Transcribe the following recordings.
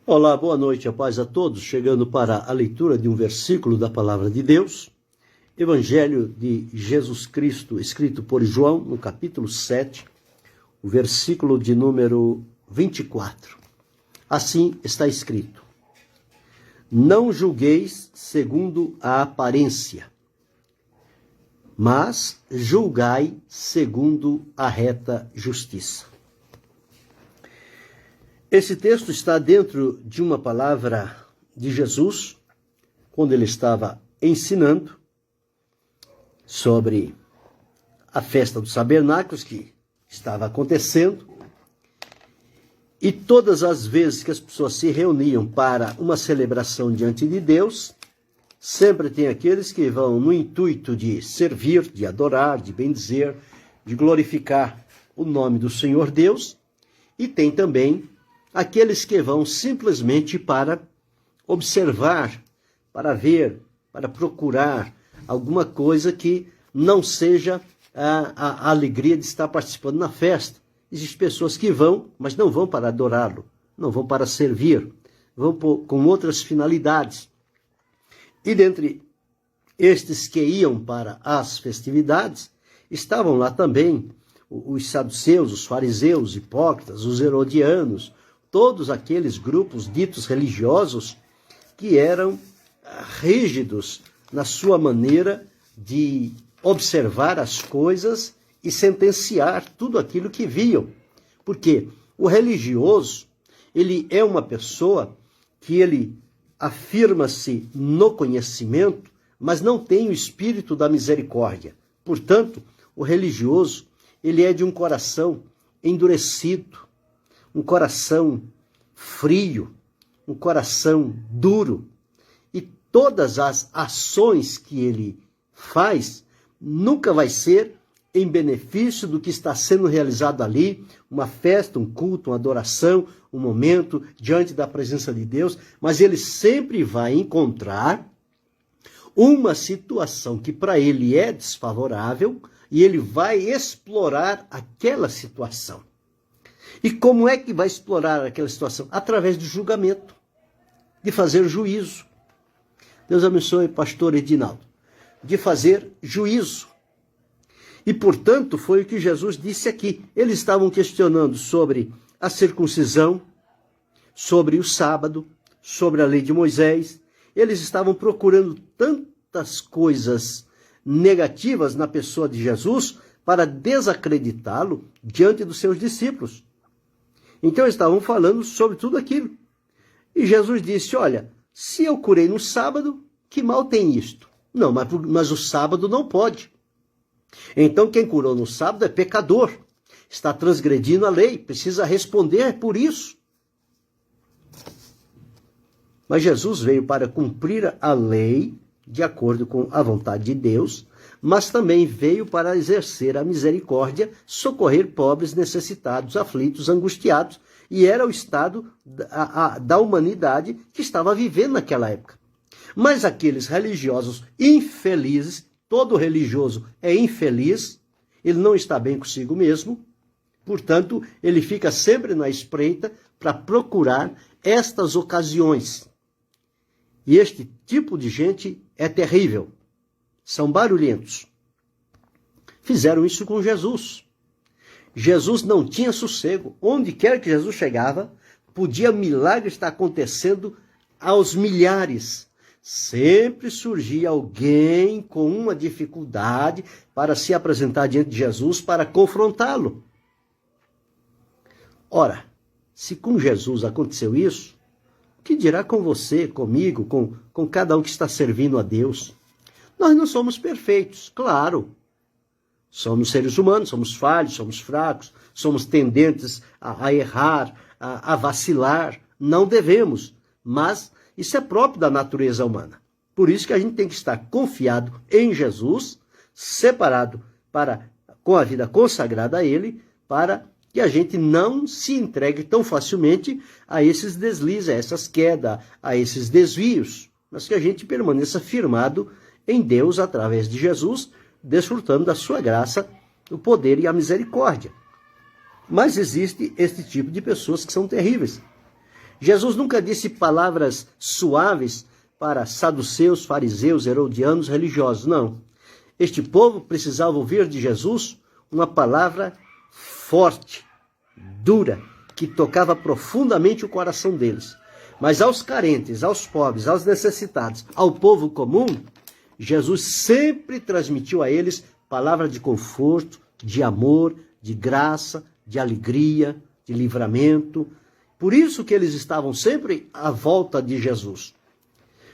Olá, boa noite, a paz a todos. Chegando para a leitura de um versículo da Palavra de Deus, Evangelho de Jesus Cristo, escrito por João, no capítulo 7, o versículo de número 24. Assim está escrito: Não julgueis segundo a aparência, mas julgai segundo a reta justiça. Esse texto está dentro de uma palavra de Jesus, quando ele estava ensinando sobre a festa dos tabernáculos que estava acontecendo. E todas as vezes que as pessoas se reuniam para uma celebração diante de Deus, sempre tem aqueles que vão no intuito de servir, de adorar, de bendizer, de glorificar o nome do Senhor Deus, e tem também aqueles que vão simplesmente para observar, para ver, para procurar alguma coisa que não seja a alegria de estar participando na festa. Existem pessoas que vão, mas não vão para adorá-lo, não vão para servir, vão com outras finalidades. E dentre estes que iam para as festividades, estavam lá também os saduceus, os fariseus, os hipócritas, os herodianos, todos aqueles grupos ditos religiosos que eram rígidos na sua maneira de observar as coisas e sentenciar tudo aquilo que viam. Porque o religioso, ele é uma pessoa que ele afirma-se no conhecimento, mas não tem o espírito da misericórdia. Portanto, o religioso, ele é de um coração endurecido, um coração frio, um coração duro. E todas as ações que ele faz nunca vai ser em benefício do que está sendo realizado ali, uma festa, um culto, uma adoração, um momento diante da presença de Deus, mas ele sempre vai encontrar uma situação que para ele é desfavorável e ele vai explorar aquela situação. E como é que vai explorar aquela situação? Através do julgamento, de fazer juízo. Deus abençoe, pastor Edinaldo. De fazer juízo. E, portanto, foi o que Jesus disse aqui. Eles estavam questionando sobre a circuncisão, sobre o sábado, sobre a lei de Moisés. Eles estavam procurando tantas coisas negativas na pessoa de Jesus para desacreditá-lo diante dos seus discípulos. Então, eles estavam falando sobre tudo aquilo. E Jesus disse, olha, se eu curei no sábado, que mal tem isto? Não, mas o sábado não pode. Então, quem curou no sábado é pecador. Está transgredindo a lei, precisa responder por isso. Mas Jesus veio para cumprir a lei de acordo com a vontade de Deus, mas também veio para exercer a misericórdia, socorrer pobres, necessitados, aflitos, angustiados, e era o estado da humanidade que estava vivendo naquela época. Mas aqueles religiosos infelizes, todo religioso é infeliz, ele não está bem consigo mesmo, portanto, ele fica sempre na espreita para procurar estas ocasiões. E este tipo de gente é terrível. São barulhentos. Fizeram isso com Jesus. Jesus não tinha sossego. Onde quer que Jesus chegava, podia milagre estar acontecendo aos milhares. Sempre surgia alguém com uma dificuldade para se apresentar diante de Jesus para confrontá-lo. Ora, se com Jesus aconteceu isso, o que dirá com você, comigo, com cada um que está servindo a Deus? Nós não somos perfeitos, claro. Somos seres humanos, somos falhos, somos fracos, somos tendentes a errar, a vacilar. Não devemos, mas isso é próprio da natureza humana. Por isso que a gente tem que estar confiado em Jesus, separado com a vida consagrada a Ele, para que a gente não se entregue tão facilmente a esses deslizes, a essas quedas, a esses desvios, mas que a gente permaneça firmado em Deus através de Jesus, desfrutando da sua graça, o poder e a misericórdia. Mas existe este tipo de pessoas que são terríveis. Jesus nunca disse palavras suaves para saduceus, fariseus, herodianos, religiosos, não. Este povo precisava ouvir de Jesus uma palavra forte, dura, que tocava profundamente o coração deles. Mas aos carentes, aos pobres, aos necessitados, ao povo comum, Jesus sempre transmitiu a eles palavra de conforto, de amor, de graça, de alegria, de livramento. Por isso que eles estavam sempre à volta de Jesus.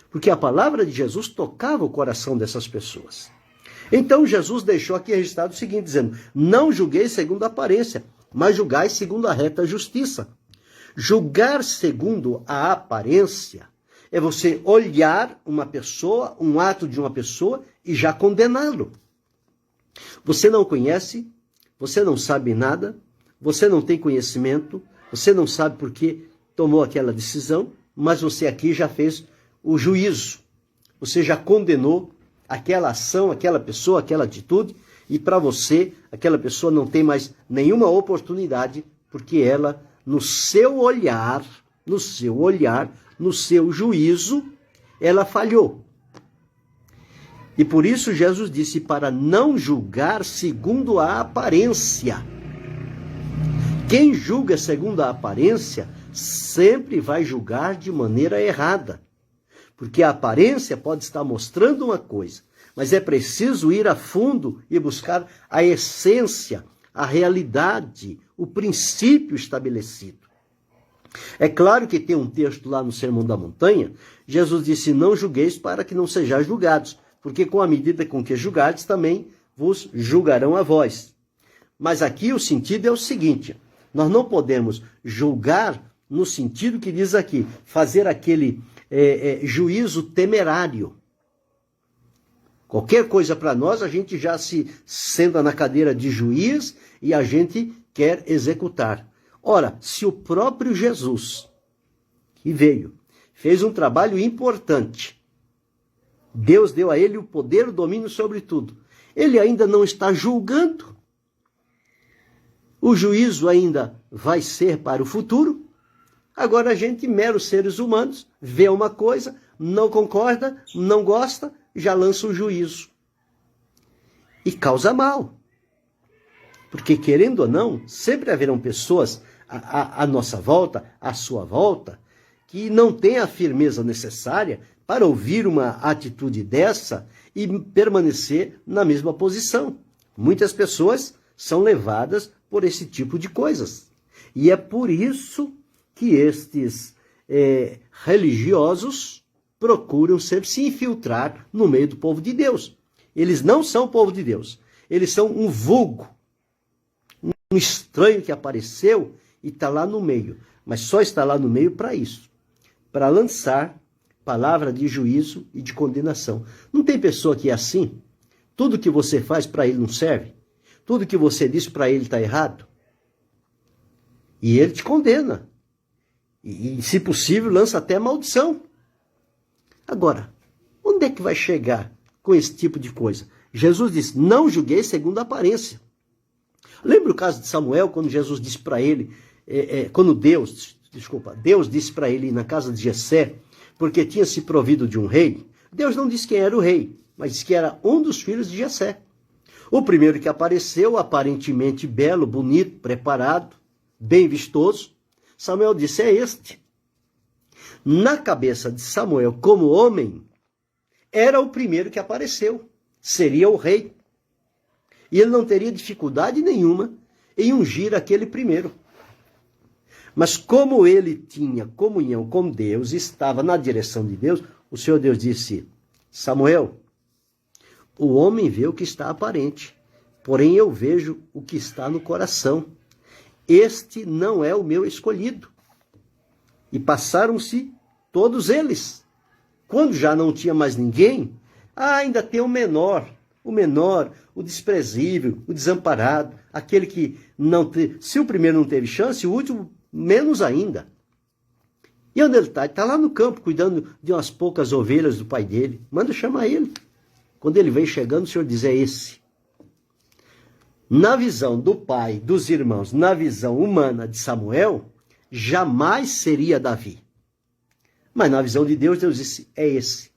Porque a palavra de Jesus tocava o coração dessas pessoas. Então Jesus deixou aqui registrado o seguinte, dizendo: não julgueis segundo a aparência, mas julgai segundo a reta justiça. Julgar segundo a aparência é você olhar uma pessoa, um ato de uma pessoa e já condená-lo. Você não conhece, você não sabe nada, você não tem conhecimento, você não sabe por que tomou aquela decisão, mas você aqui já fez o juízo. Você já condenou aquela ação, aquela pessoa, aquela atitude, e para você, aquela pessoa não tem mais nenhuma oportunidade, porque ela, no seu olhar, no seu juízo, ela falhou. E por isso Jesus disse para não julgar segundo a aparência. Quem julga segundo a aparência sempre vai julgar de maneira errada. Porque a aparência pode estar mostrando uma coisa, mas é preciso ir a fundo e buscar a essência, a realidade, o princípio estabelecido. É claro que tem um texto lá no Sermão da Montanha, Jesus disse: não julgueis para que não sejais julgados, porque com a medida com que julgardes também vos julgarão a vós. Mas aqui o sentido é o seguinte: nós não podemos julgar no sentido que diz aqui, fazer aquele juízo temerário. Qualquer coisa para nós, a gente já se senta na cadeira de juiz e a gente quer executar. Ora, se o próprio Jesus, que veio, fez um trabalho importante, Deus deu a ele o poder, o domínio sobre tudo, ele ainda não está julgando, o juízo ainda vai ser para o futuro. Agora a gente, meros seres humanos, vê uma coisa, não concorda, não gosta, já lança o juízo. E causa mal. Porque, querendo ou não, sempre haverão pessoas à nossa volta, à sua volta, que não têm a firmeza necessária para ouvir uma atitude dessa e permanecer na mesma posição. Muitas pessoas são levadas por esse tipo de coisas. E é por isso que estes religiosos procuram sempre se infiltrar no meio do povo de Deus. Eles não são o povo de Deus. Eles são um vulgo, um estranho que apareceu e está lá no meio. Mas só está lá no meio para isso. Para lançar palavra de juízo e de condenação. Não tem pessoa que é assim? Tudo que você faz para ele não serve? Tudo que você diz para ele está errado? E ele te condena. E, se possível, lança até maldição. Agora, onde é que vai chegar com esse tipo de coisa? Jesus disse: não julguei segundo a aparência. Lembra o caso de Samuel, quando Jesus disse para ele, quando Deus disse para ele na casa de Jessé, porque tinha se provido de um rei. Deus não disse quem era o rei, mas disse que era um dos filhos de Jessé. O primeiro que apareceu, aparentemente belo, bonito, preparado, bem vistoso, Samuel disse: é este. Na cabeça de Samuel, como homem, era o primeiro que apareceu. Seria o rei. E ele não teria dificuldade nenhuma em ungir aquele primeiro. Mas como ele tinha comunhão com Deus, estava na direção de Deus, o Senhor Deus disse: Samuel, o homem vê o que está aparente, porém eu vejo o que está no coração. Este não é o meu escolhido. E passaram-se todos eles. Quando já não tinha mais ninguém, ainda tem o menor, o desprezível, o desamparado, aquele que não teve. Se o primeiro não teve chance, o último menos ainda. E onde ele está? Ele está lá no campo, cuidando de umas poucas ovelhas do pai dele. Manda chamar ele. Quando ele vem chegando, o Senhor diz: é esse. Na visão do pai, dos irmãos, na visão humana de Samuel, jamais seria Davi. Mas na visão de Deus, Deus disse, é esse.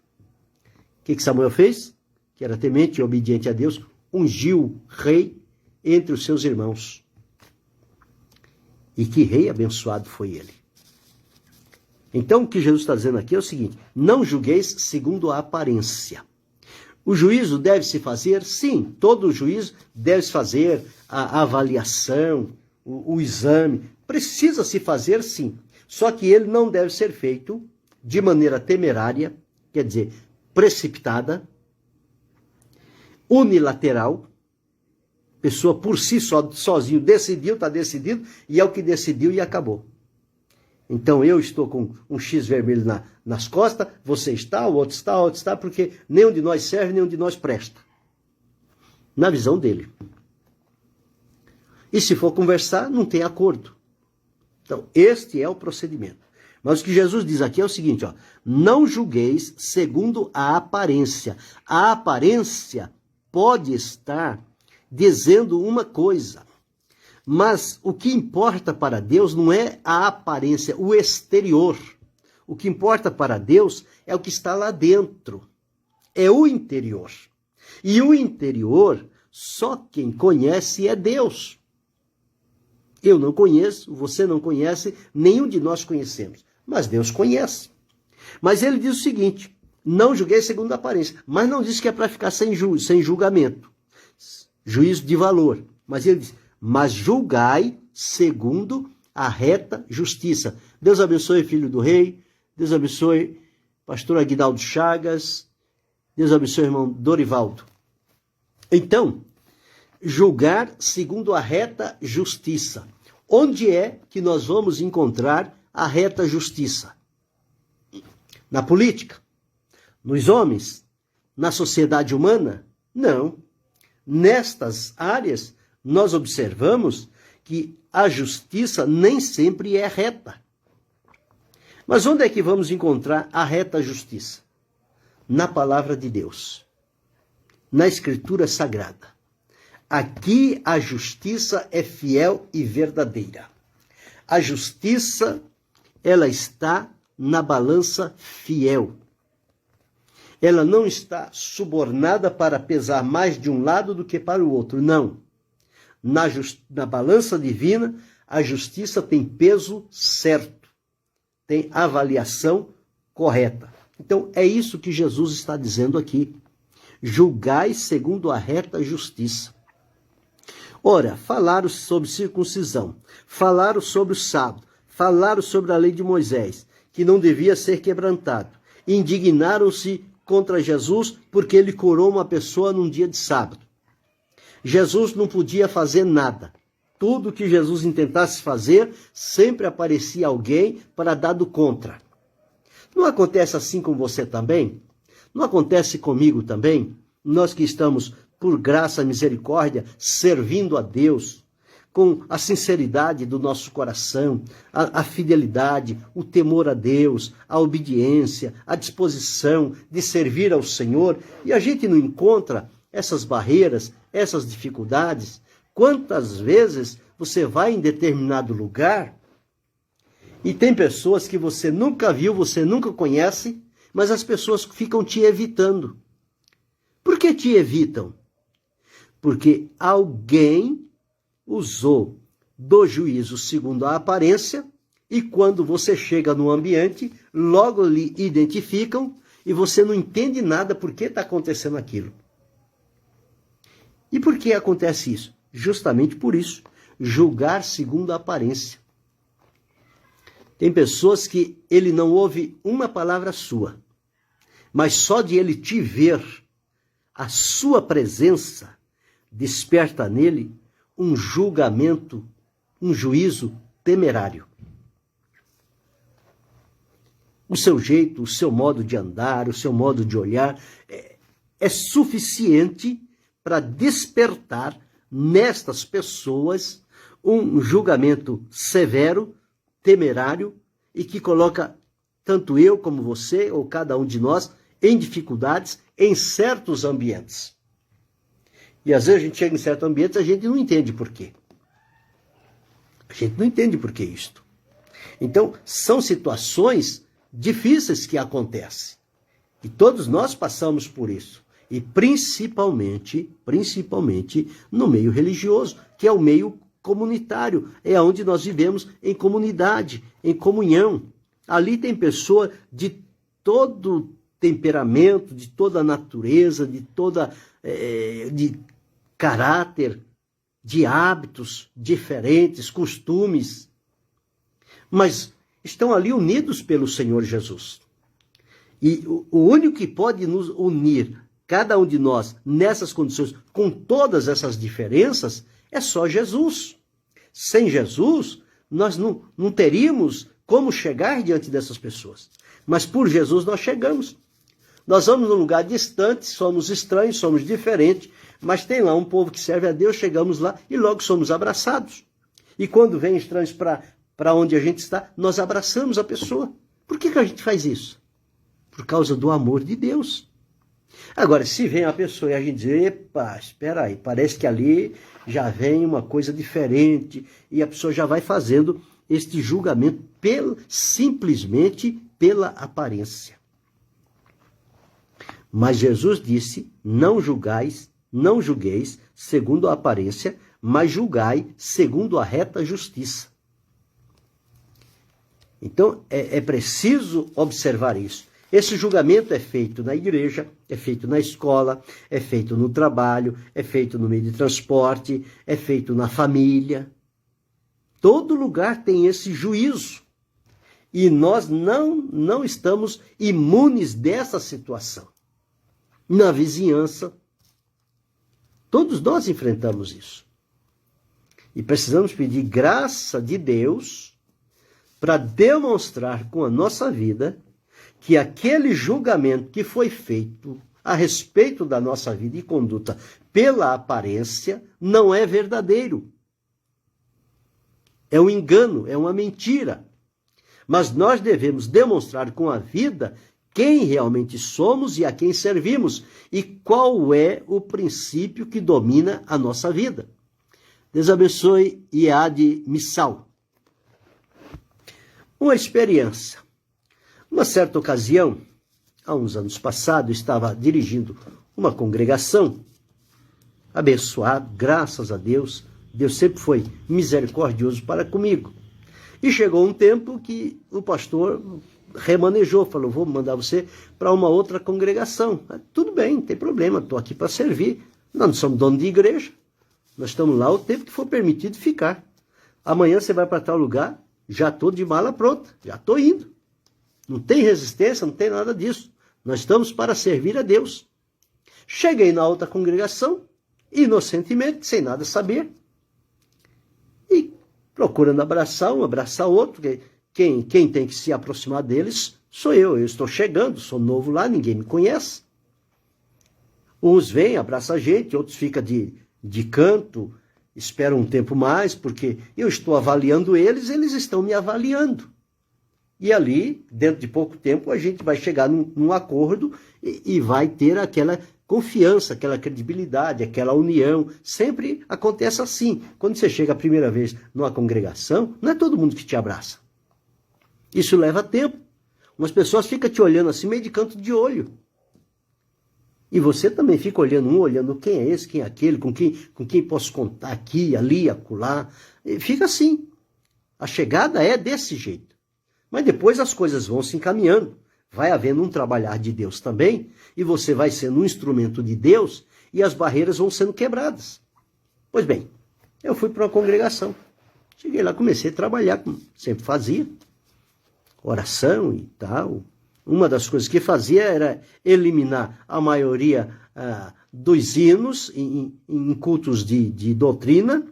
O que Samuel fez? Que era temente e obediente a Deus, ungiu rei entre os seus irmãos. E que rei abençoado foi ele. Então, o que Jesus está dizendo aqui é o seguinte, não julgueis segundo a aparência. O juízo deve se fazer? Sim, todo juízo deve se fazer, a avaliação, o exame, precisa se fazer sim. Só que ele não deve ser feito de maneira temerária, quer dizer, precipitada, unilateral, pessoa por si sozinho decidiu, está decidido, e é o que decidiu e acabou. Então eu estou com um X vermelho nas costas, você está, o outro está, porque nenhum de nós serve, nenhum de nós presta. Na visão dele. E se for conversar, não tem acordo. Então, este é o procedimento. Mas o que Jesus diz aqui é o seguinte, ó, não julgueis segundo a aparência. A aparência pode estar dizendo uma coisa, mas o que importa para Deus não é a aparência, o exterior. O que importa para Deus é o que está lá dentro, é o interior. E o interior, só quem conhece é Deus. Eu não conheço, você não conhece, nenhum de nós conhecemos. Mas Deus conhece. Mas ele diz o seguinte, não julguei segundo a aparência. Mas não diz que é para ficar sem julgamento. Juízo de valor. Mas ele diz, mas julgai segundo a reta justiça. Deus abençoe, filho do rei. Deus abençoe, pastor Aguinaldo Chagas. Deus abençoe, irmão Dorivaldo. Então, julgar segundo a reta justiça. Onde é que nós vamos encontrar a reta justiça? Na política? Nos homens? Na sociedade humana? Não. Nestas áreas, nós observamos que a justiça nem sempre é reta. Mas onde é que vamos encontrar a reta justiça? Na palavra de Deus. Na Escritura Sagrada. Aqui a justiça é fiel e verdadeira. A justiça, ela está na balança fiel. Ela não está subornada para pesar mais de um lado do que para o outro, não. Na balança divina, a justiça tem peso certo, tem avaliação correta. Então, é isso que Jesus está dizendo aqui. Julgai segundo a reta justiça. Ora, falaram sobre circuncisão, falaram sobre o sábado, falaram sobre a lei de Moisés, que não devia ser quebrantado. Indignaram-se contra Jesus porque ele curou uma pessoa num dia de sábado. Jesus não podia fazer nada. Tudo que Jesus intentasse fazer, sempre aparecia alguém para dar do contra. Não acontece assim com você também? Não acontece comigo também? Nós que estamos, por graça e misericórdia, servindo a Deus, com a sinceridade do nosso coração, a fidelidade, o temor a Deus, a obediência, a disposição de servir ao Senhor, e a gente não encontra essas barreiras, essas dificuldades. Quantas vezes você vai em determinado lugar e tem pessoas que você nunca viu, você nunca conhece, mas as pessoas ficam te evitando. Por que te evitam? Porque alguém usou do juízo segundo a aparência, e quando você chega no ambiente, logo lhe identificam e você não entende nada por que está acontecendo aquilo. E por que acontece isso? Justamente por isso, julgar segundo a aparência. Tem pessoas que ele não ouve uma palavra sua, mas só de ele te ver, a sua presença desperta nele um julgamento, um juízo temerário. O seu jeito, o seu modo de andar, o seu modo de olhar é suficiente para despertar nestas pessoas um julgamento severo, temerário, e que coloca tanto eu como você, ou cada um de nós, em dificuldades em certos ambientes. E às vezes a gente chega em certos ambientes e a gente não entende por quê. A gente não entende por que isto. Então, são situações difíceis que acontecem. E todos nós passamos por isso. E principalmente no meio religioso, que é o meio comunitário, é onde nós vivemos em comunidade, em comunhão. Ali tem pessoa de todo temperamento, de toda natureza, de caráter, de hábitos diferentes, costumes, mas estão ali unidos pelo Senhor Jesus. E o único que pode nos unir, cada um de nós, nessas condições, com todas essas diferenças, é só Jesus. Sem Jesus, nós não teríamos como chegar diante dessas pessoas. Mas por Jesus nós chegamos. Nós vamos num lugar distante, somos estranhos, somos diferentes, mas tem lá um povo que serve a Deus, chegamos lá e logo somos abraçados. E quando vem estranhos para onde a gente está, nós abraçamos a pessoa. Por que a gente faz isso? Por causa do amor de Deus. Agora, se vem a pessoa e a gente diz, epa, espera aí, parece que ali já vem uma coisa diferente, e a pessoa já vai fazendo este julgamento simplesmente pela aparência. Mas Jesus disse, não julgueis segundo a aparência, mas julgai segundo a reta justiça. Então, é preciso observar isso. Esse julgamento é feito na igreja, é feito na escola, é feito no trabalho, é feito no meio de transporte, é feito na família. Todo lugar tem esse juízo. E nós não estamos imunes dessa situação. Na vizinhança, todos nós enfrentamos isso. E precisamos pedir graça de Deus para demonstrar com a nossa vida que aquele julgamento que foi feito a respeito da nossa vida e conduta pela aparência não é verdadeiro. É um engano, é uma mentira. Mas nós devemos demonstrar com a vida quem realmente somos e a quem servimos e qual é o princípio que domina a nossa vida. Deus abençoe Iade Missal. Uma experiência. Uma certa ocasião, há uns anos passados, estava dirigindo uma congregação, abençoado, graças a Deus. Deus sempre foi misericordioso para comigo. E chegou um tempo que o pastor remanejou, falou, vou mandar você para uma outra congregação. Tudo bem, não tem problema, estou aqui para servir. Nós não somos dono de igreja, nós estamos lá o tempo que for permitido ficar. Amanhã você vai para tal lugar, já estou de mala pronta, já estou indo. Não tem resistência, não tem nada disso. Nós estamos para servir a Deus. Cheguei na outra congregação, inocentemente, sem nada saber, e procurando abraçar um, abraçar outro. Quem tem que se aproximar deles sou eu. Eu estou chegando, sou novo lá, ninguém me conhece. Uns vêm, abraçam a gente, outros ficam de canto, esperam um tempo mais, porque eu estou avaliando eles, eles estão me avaliando. E ali, dentro de pouco tempo, a gente vai chegar num acordo e vai ter aquela confiança, aquela credibilidade, aquela união. Sempre acontece assim. Quando você chega a primeira vez numa congregação, não é todo mundo que te abraça. Isso leva tempo. Umas pessoas ficam te olhando assim, meio de canto de olho. E você também fica olhando olhando quem é esse, quem é aquele, com quem posso contar aqui, ali, acolá. E fica assim. A chegada é desse jeito. Mas depois as coisas vão se encaminhando. Vai havendo um trabalhar de Deus também, e você vai sendo um instrumento de Deus, e as barreiras vão sendo quebradas. Pois bem, eu fui para uma congregação. Cheguei lá, comecei a trabalhar, como sempre fazia. Oração e tal. Uma das coisas que fazia era eliminar a maioria dos hinos em cultos de doutrina,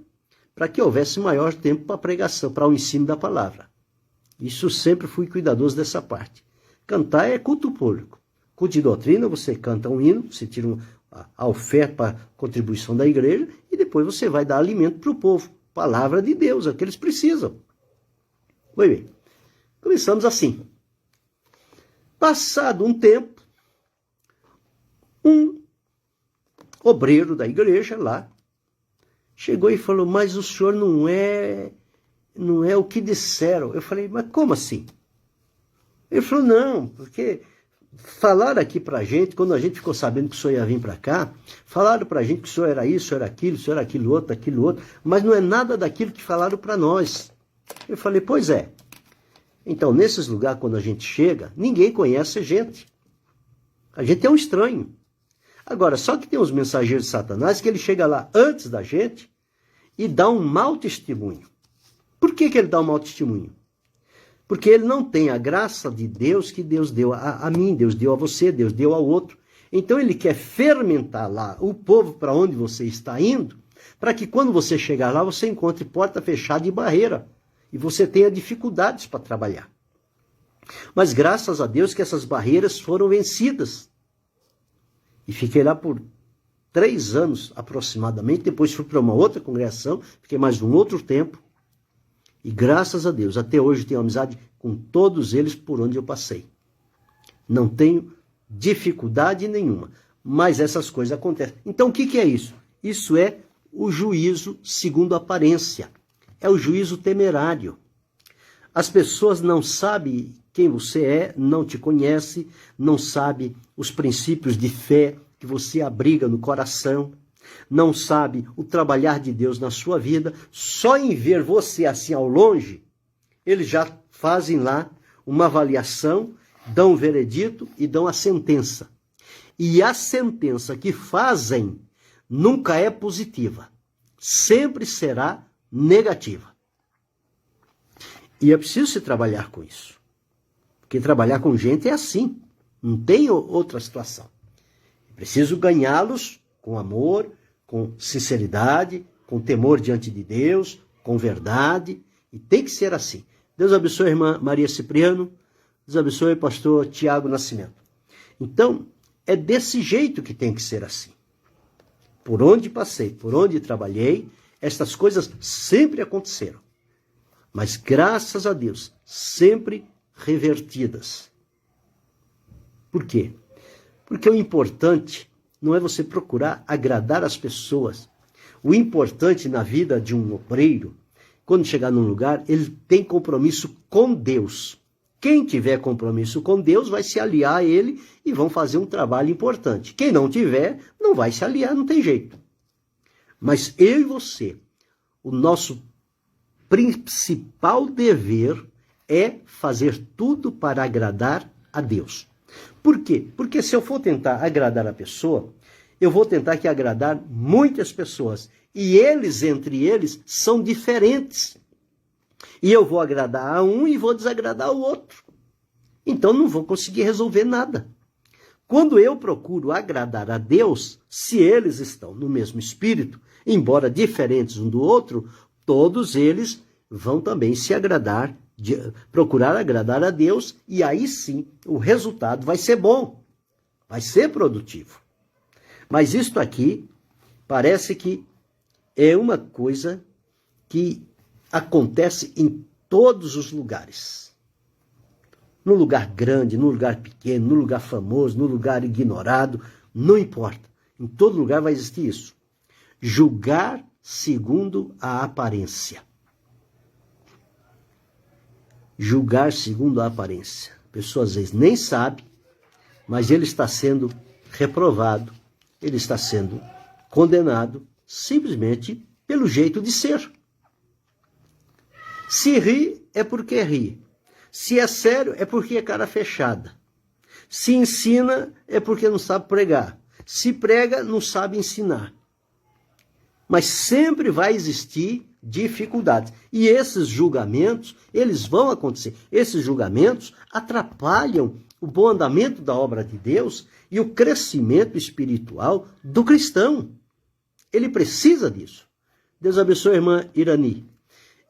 para que houvesse maior tempo para a pregação, para o ensino da palavra. Isso sempre fui cuidadoso dessa parte. Cantar é culto público. Culto de doutrina, você canta um hino, você tira a oferta para a contribuição da igreja e depois você vai dar alimento para o povo. Palavra de Deus, é o que eles precisam. Foi bem. Começamos assim. Passado um tempo, um obreiro da igreja lá chegou e falou, mas o senhor não é não é o que disseram. Eu falei, mas como assim? Ele falou, não, porque falaram aqui pra gente, quando a gente ficou sabendo que o senhor ia vir pra cá, falaram pra gente que o senhor era isso, o senhor era aquilo, o senhor era aquilo outro, mas não é nada daquilo que falaram pra nós. Eu falei, pois é. Então, nesses lugares, quando a gente chega, ninguém conhece a gente. A gente é um estranho. Agora, só que tem uns mensageiros de Satanás que ele chega lá antes da gente e dá um mau testemunho. Por que ele dá um mau testemunho? Porque ele não tem a graça de Deus que Deus deu a mim, Deus deu a você, Deus deu ao outro. Então ele quer fermentar lá o povo para onde você está indo, para que quando você chegar lá, você encontre porta fechada e barreira. E você tenha dificuldades para trabalhar. Mas graças a Deus que essas barreiras foram vencidas. E fiquei lá por 3 anos aproximadamente, depois fui para uma outra congregação, fiquei mais um outro tempo. E graças a Deus, até hoje tenho amizade com todos eles por onde eu passei. Não tenho dificuldade nenhuma, mas essas coisas acontecem. Então o que é isso? Isso é o juízo segundo a aparência. É o juízo temerário. As pessoas não sabem quem você é, não te conhecem, não sabem os princípios de fé que você abriga no coração, não sabe o trabalhar de Deus na sua vida. Só em ver você assim ao longe, eles já fazem lá uma avaliação, dão um veredito e dão a sentença. E a sentença que fazem nunca é positiva, sempre será negativa. E é preciso se trabalhar com isso. Porque trabalhar com gente é assim, não tem outra situação. É preciso ganhá-los com amor, com sinceridade, com temor diante de Deus, com verdade, e tem que ser assim. Deus abençoe a irmã Maria Cipriano, Deus abençoe o pastor Tiago Nascimento. Então, é desse jeito que tem que ser assim. Por onde passei, por onde trabalhei, estas coisas sempre aconteceram. Mas, graças a Deus, sempre revertidas. Por quê? Porque o importante não é você procurar agradar as pessoas. O importante na vida de um obreiro, quando chegar num lugar, ele tem compromisso com Deus. Quem tiver compromisso com Deus vai se aliar a ele e vão fazer um trabalho importante. Quem não tiver, não vai se aliar, não tem jeito. Mas eu e você, o nosso principal dever é fazer tudo para agradar a Deus. Por quê? Porque se eu for tentar agradar a pessoa, eu vou tentar que agradar muitas pessoas. E eles, entre eles, são diferentes. E eu vou agradar a um e vou desagradar o outro. Então não vou conseguir resolver nada. Quando eu procuro agradar a Deus, se eles estão no mesmo espírito, embora diferentes um do outro, todos eles vão também se agradar, procurar agradar a Deus, e aí sim o resultado vai ser bom, vai ser produtivo. Mas isto aqui parece que é uma coisa que acontece em todos os lugares. No lugar grande, no lugar pequeno, no lugar famoso, no lugar ignorado, não importa. Em todo lugar vai existir isso. Julgar segundo a aparência. Julgar segundo a aparência. A pessoa às vezes nem sabe, mas ele está sendo reprovado, ele está sendo condenado simplesmente pelo jeito de ser. Se ri, é porque ri. Se é sério, é porque é cara fechada. Se ensina, é porque não sabe pregar. Se prega, não sabe ensinar. Mas sempre vai existir dificuldades. E esses julgamentos, eles vão acontecer. Esses julgamentos atrapalham o bom andamento da obra de Deus e o crescimento espiritual do cristão. Ele precisa disso. Deus abençoe a irmã Irani.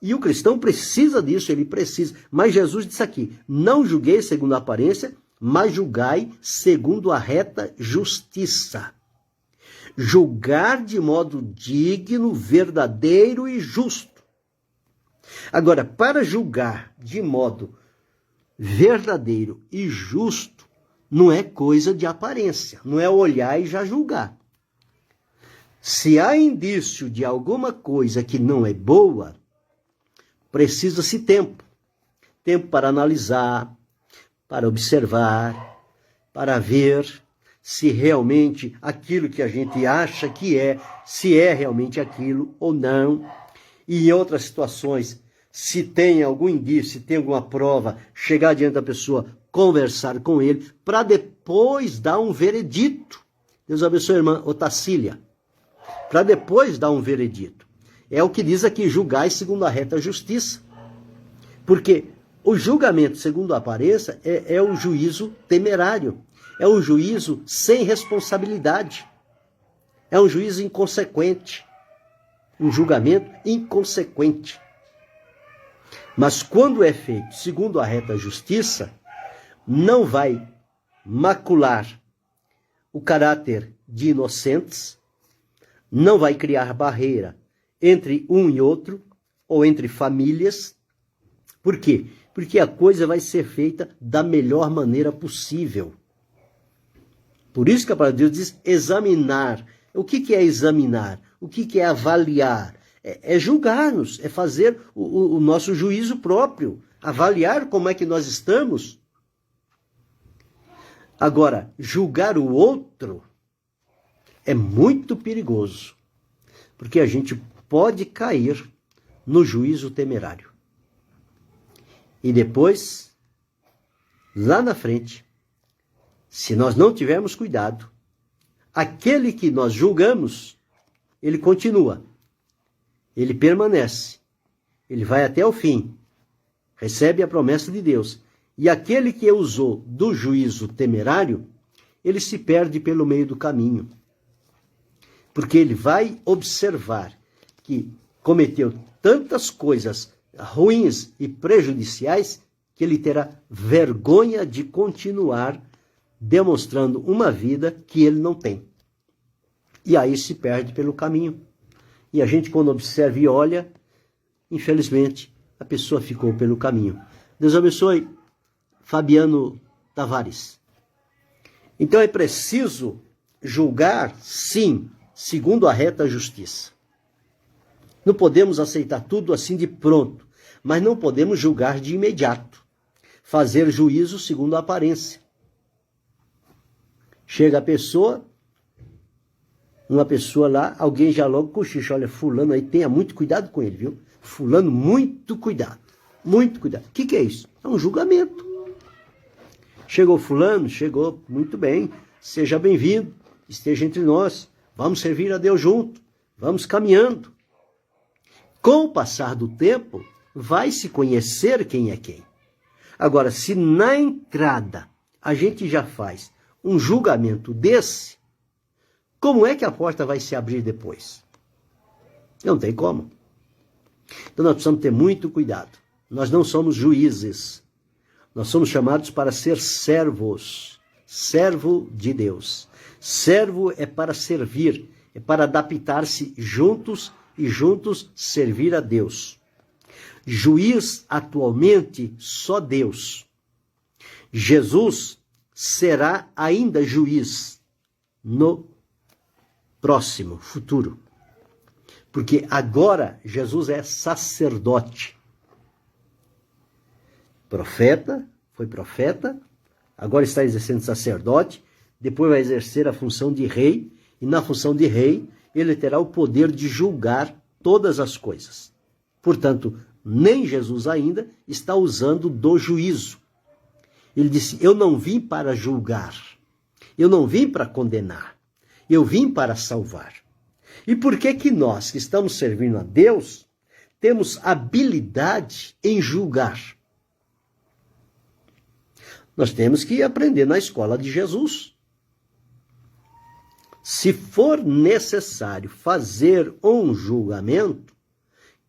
E o cristão precisa disso, ele precisa. Mas Jesus disse aqui, não julguei segundo a aparência, mas julgai segundo a reta justiça. Julgar de modo digno, verdadeiro e justo. Agora, para julgar de modo verdadeiro e justo, não é coisa de aparência, não é olhar e já julgar. Se há indício de alguma coisa que não é boa, precisa-se tempo. Tempo para analisar, para observar, para ver se realmente aquilo que a gente acha que é, se é realmente aquilo ou não. E em outras situações, se tem algum indício, se tem alguma prova, chegar diante da pessoa, conversar com ele, para depois dar um veredito. Deus abençoe a irmã Otacília. Para depois dar um veredito. É o que diz aqui, julgai segundo a reta justiça. Porque o julgamento, segundo a aparência, é o juízo temerário. É um juízo sem responsabilidade. É um juízo inconsequente. Um julgamento inconsequente. Mas quando é feito segundo a reta justiça, não vai macular o caráter de inocentes, não vai criar barreira entre um e outro, ou entre famílias. Por quê? Porque a coisa vai ser feita da melhor maneira possível. Por isso que a palavra de Deus diz examinar. O que é examinar? O que é avaliar? É julgar-nos, é fazer o nosso juízo próprio, avaliar como é que nós estamos. Agora, julgar o outro é muito perigoso, porque a gente pode cair no juízo temerário. E depois, lá na frente, se nós não tivermos cuidado, aquele que nós julgamos, ele continua, ele permanece, ele vai até o fim, recebe a promessa de Deus. E aquele que usou do juízo temerário, ele se perde pelo meio do caminho. Porque ele vai observar que cometeu tantas coisas ruins e prejudiciais que ele terá vergonha de continuar demonstrando uma vida que ele não tem. E aí se perde pelo caminho. E a gente, quando observa e olha, infelizmente, a pessoa ficou pelo caminho. Deus abençoe Fabiano Tavares. Então é preciso julgar, sim, segundo a reta justiça. Não podemos aceitar tudo assim de pronto, mas não podemos julgar de imediato. Fazer juízo segundo a aparência. Chega a pessoa, uma pessoa lá, alguém já logo cochicha, olha, fulano aí, tenha muito cuidado com ele, viu? Fulano, muito cuidado, muito cuidado. O que é isso? É um julgamento. Chegou fulano, chegou, muito bem, seja bem-vindo, esteja entre nós, vamos servir a Deus junto, vamos caminhando. Com o passar do tempo, vai se conhecer quem é quem. Agora, se na entrada a gente já faz um julgamento desse, como é que a porta vai se abrir depois? Não tem como. Então nós precisamos ter muito cuidado. Nós não somos juízes. Nós somos chamados para ser servos. Servo de Deus. Servo é para servir, é para adaptar-se juntos e juntos servir a Deus. Juiz atualmente só Deus. Jesus será ainda juiz no próximo futuro. Porque agora Jesus é sacerdote. Profeta, foi profeta, agora está exercendo sacerdote, depois vai exercer a função de rei, e na função de rei ele terá o poder de julgar todas as coisas. Portanto, nem Jesus ainda está usando do juízo. Ele disse, eu não vim para julgar, eu não vim para condenar, eu vim para salvar. E por que que nós, que estamos servindo a Deus, temos habilidade em julgar? Nós temos que aprender na escola de Jesus. Se for necessário fazer um julgamento,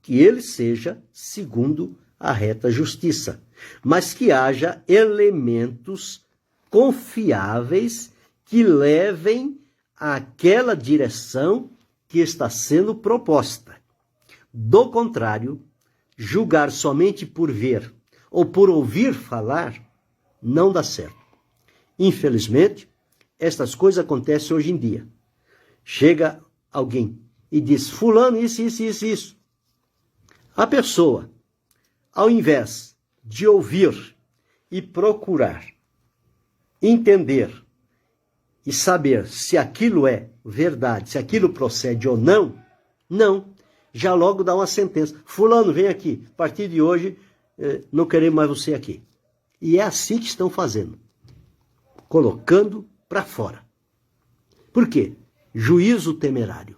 que ele seja segundo a reta justiça, mas que haja elementos confiáveis que levem àquela direção que está sendo proposta. Do contrário, julgar somente por ver ou por ouvir falar não dá certo. Infelizmente, estas coisas acontecem hoje em dia. Chega alguém e diz, fulano, isso. A pessoa ao invés de ouvir e procurar entender e saber se aquilo é verdade, se aquilo procede ou não, já logo dá uma sentença. Fulano, vem aqui, a partir de hoje não queremos mais você aqui. E é assim que estão fazendo, colocando para fora. Por quê? Juízo temerário.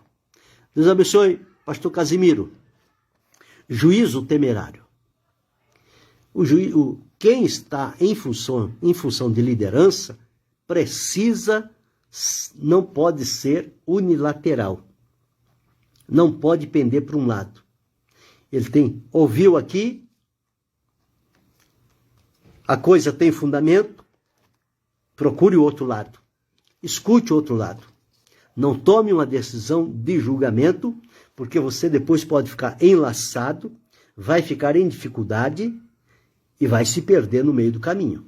Deus abençoe, pastor Casimiro. Juízo temerário. Quem está em função de liderança não pode ser unilateral. Não pode pender para um lado. Ele ouviu aqui, a coisa tem fundamento, procure o outro lado. Escute o outro lado. Não tome uma decisão de julgamento, porque você depois pode ficar enlaçado, vai ficar em dificuldade e vai se perder no meio do caminho.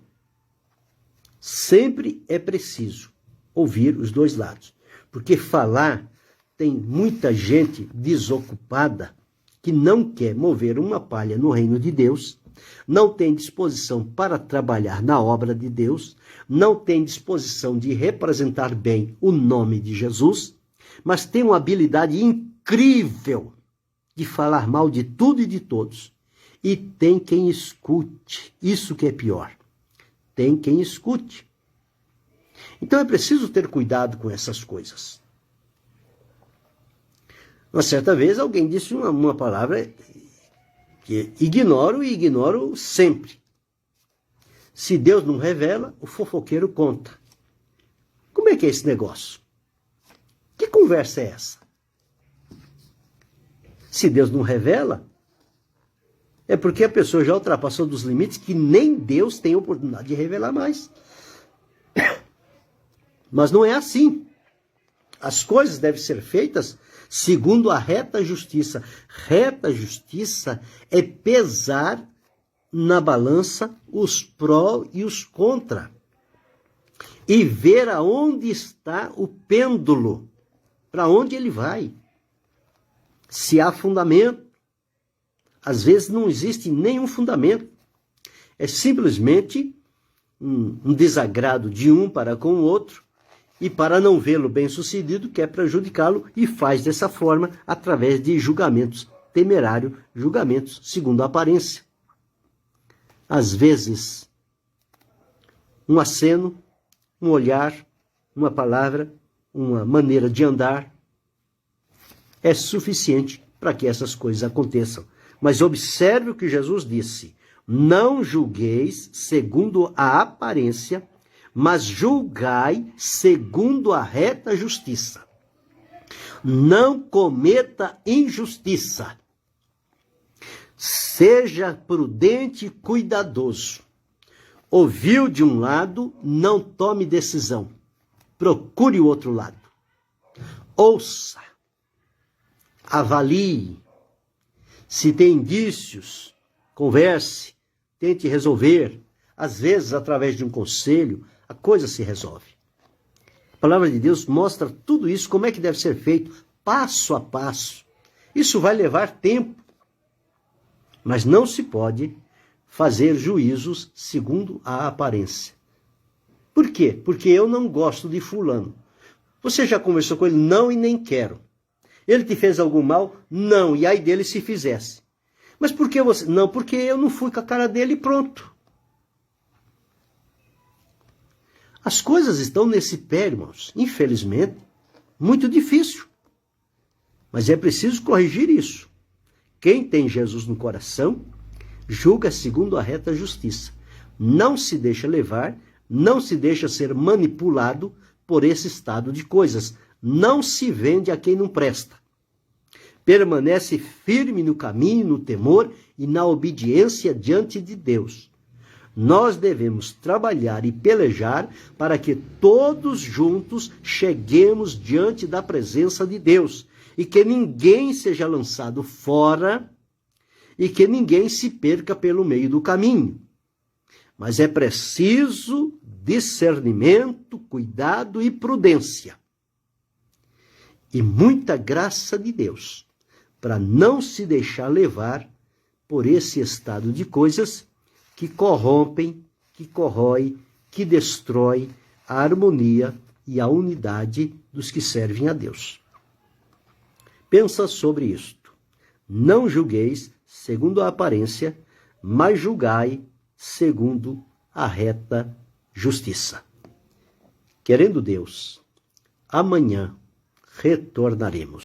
Sempre é preciso ouvir os dois lados, porque falar, tem muita gente desocupada que não quer mover uma palha no reino de Deus, não tem disposição para trabalhar na obra de Deus, não tem disposição de representar bem o nome de Jesus, mas tem uma habilidade incrível de falar mal de tudo e de todos. E tem quem escute, isso que é pior. Tem quem escute. Então é preciso ter cuidado com essas coisas. Uma certa vez alguém disse uma palavra que ignoro e ignoro sempre. Se Deus não revela, o fofoqueiro conta. Como é que é esse negócio? Que conversa é essa? Se Deus não revela, é porque a pessoa já ultrapassou dos limites que nem Deus tem oportunidade de revelar mais. Mas não é assim. As coisas devem ser feitas segundo a reta justiça. Reta justiça é pesar na balança os pró e os contra. E ver aonde está o pêndulo, para onde ele vai. Se há fundamento. Às vezes não existe nenhum fundamento. É simplesmente um desagrado de um para com o outro, e para não vê-lo bem-sucedido, quer prejudicá-lo e faz dessa forma através de julgamentos temerários, julgamentos segundo a aparência. Às vezes, um aceno, um olhar, uma palavra, uma maneira de andar é suficiente para que essas coisas aconteçam. Mas observe o que Jesus disse: não julgueis segundo a aparência, mas julgai segundo a reta justiça. Não cometa injustiça. Seja prudente e cuidadoso. Ouviu de um lado, não tome decisão. Procure o outro lado. Ouça. Avalie. Se tem indícios, converse, tente resolver. Às vezes, através de um conselho, a coisa se resolve. A palavra de Deus mostra tudo isso, como é que deve ser feito, passo a passo. Isso vai levar tempo. Mas não se pode fazer juízos segundo a aparência. Por quê? Porque eu não gosto de fulano. Você já conversou com ele? Não, e nem quero. Ele te fez algum mal? Não, e ai dele se fizesse. Mas por que você? Não, porque eu não fui com a cara dele e pronto. As coisas estão nesse pé, irmãos. Infelizmente, muito difícil. Mas é preciso corrigir isso. Quem tem Jesus no coração, julga segundo a reta justiça. Não se deixa levar, não se deixa ser manipulado por esse estado de coisas. Não se vende a quem não presta. Permanece firme no caminho, no temor e na obediência diante de Deus. Nós devemos trabalhar e pelejar para que todos juntos cheguemos diante da presença de Deus e que ninguém seja lançado fora e que ninguém se perca pelo meio do caminho. Mas é preciso discernimento, cuidado e prudência. E muita graça de Deus para não se deixar levar por esse estado de coisas que corrompem, que corrói, que destrói a harmonia e a unidade dos que servem a Deus. Pensa sobre isto. Não julgueis segundo a aparência, mas julgai segundo a reta justiça. Querendo Deus, amanhã retornaremos.